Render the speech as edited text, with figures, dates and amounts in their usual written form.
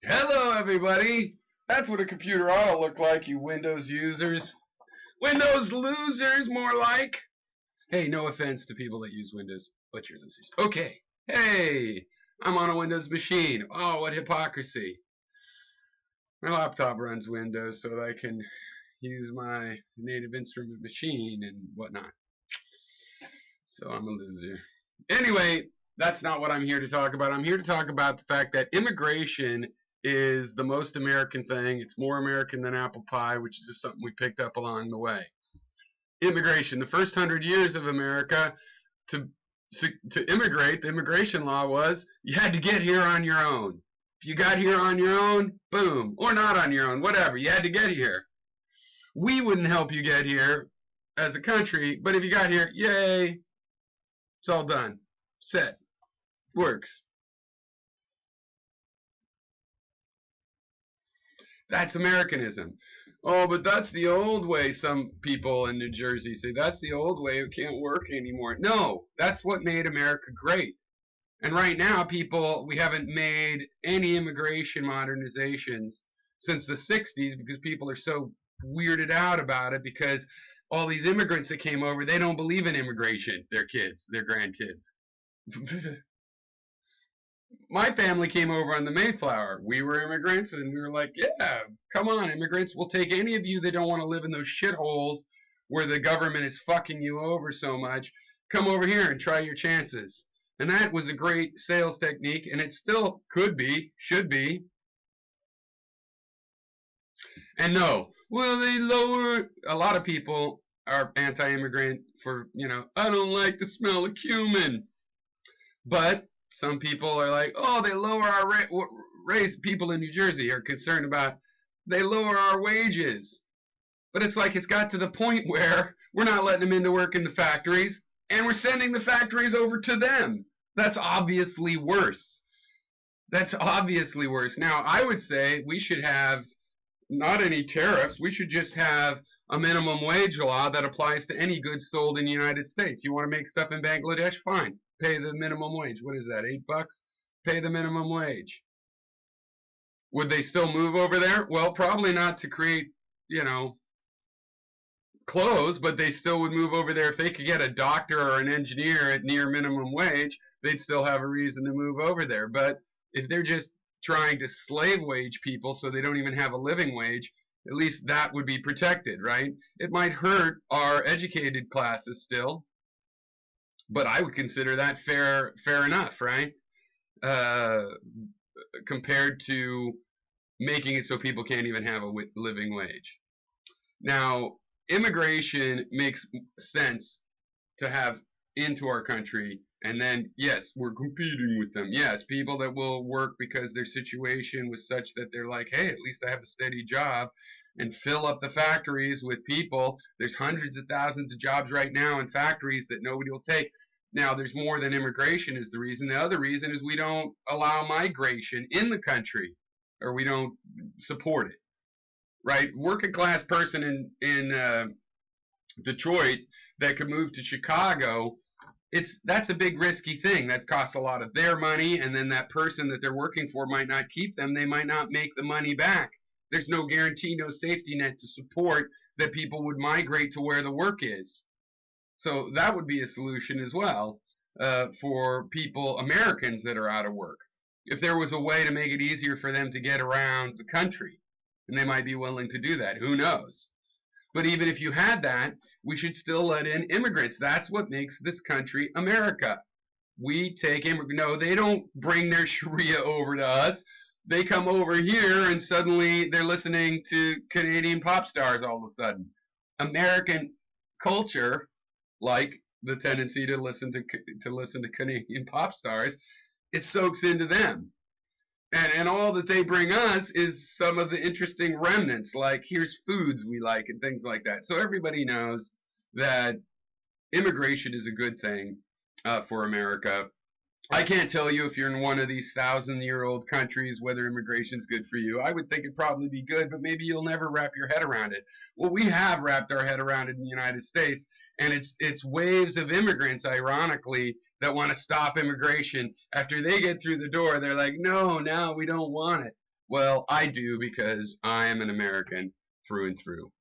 Hello, everybody. That's what a computer ought to look like, you Windows users. Windows losers, more like. Hey, no offense to people that use Windows, but you're losers. Okay. Hey, I'm on a Windows machine. Oh, what hypocrisy. My laptop runs Windows so that I can use my native instrument machine and whatnot. So I'm a loser. Anyway, that's not what I'm here to talk about. I'm here to talk about the fact that immigration is the most American thing. It's more American than apple pie, which is just something we picked up along the way. Immigration, the first 100 years of America, to immigrate, the immigration law was you had to get here on your own. If you got here on your own, boom, or not on your own, whatever, you had to get here. We wouldn't help you get here as a country, but if you got here, yay, it's all done, set, works. That's Americanism. Oh, but that's the old way, some people in New Jersey say. That's the old way. It can't work anymore. No, that's what made America great. And right now, we haven't made any immigration modernizations since the 60s because people are so weirded out about it because all these immigrants that came over, they don't believe in immigration, their kids, their grandkids. My family came over on the Mayflower. We were immigrants, and we were like, yeah, come on, immigrants. We'll take any of you that don't want to live in those shitholes where the government is fucking you over so much. Come over here and try your chances. And that was a great sales technique, and it still could be, should be. And no, well, they lower. A lot of people are anti-immigrant for, I don't like the smell of cumin. But some people are like, oh, they lower our raise. People in New Jersey are concerned about they lower our wages. But it's like it's got to the point where we're not letting them in to work in the factories, and we're sending the factories over to them. That's obviously worse. That's obviously worse. Now, I would say we should have not any tariffs. We should just have a minimum wage law that applies to any goods sold in the United States. You want to make stuff in Bangladesh? Fine. Pay the minimum wage. What is that, $8? Pay the minimum wage. Would they still move over there? Well, probably not to create, clothes, but they still would move over there. If they could get a doctor or an engineer at near minimum wage, they'd still have a reason to move over there. But if they're just trying to slave wage people so they don't even have a living wage, at least that would be protected, right? It might hurt our educated classes still, but I would consider that fair enough, right? Compared to making it so people can't even have a living wage. Now, immigration makes sense to have into our country, and then yes, we're competing with them. Yes, people that will work because their situation was such that they're like, hey, at least I have a steady job, and fill up the factories with people. There's hundreds of thousands of jobs right now in factories that nobody will take. Now, there's more than immigration is the reason. The other reason is we don't allow migration in the country, or we don't support it, right? Working class person in Detroit that could move to Chicago, that's a big risky thing. That costs a lot of their money, and then that person that they're working for might not keep them. They might not make the money back. There's no guarantee, no safety net to support that people would migrate to where the work is. So that would be a solution as well for people, Americans that are out of work. If there was a way to make it easier for them to get around the country, and they might be willing to do that. Who knows? But even if you had that, we should still let in immigrants. That's what makes this country America. We take immigrants. No, they don't bring their Sharia over to us. They come over here and suddenly they're listening to Canadian pop stars all of a sudden. American culture, like the tendency to listen to Canadian pop stars, it soaks into them. And all that they bring us is some of the interesting remnants, like here's foods we like and things like that. So everybody knows that immigration is a good thing for America. I can't tell you if you're in one of these 1,000-year-old countries whether immigration is good for you. I would think it'd probably be good, but maybe you'll never wrap your head around it. Well, we have wrapped our head around it in the United States, and it's waves of immigrants, ironically, that want to stop immigration. After they get through the door, they're like, no, we don't want it. Well, I do because I am an American through and through.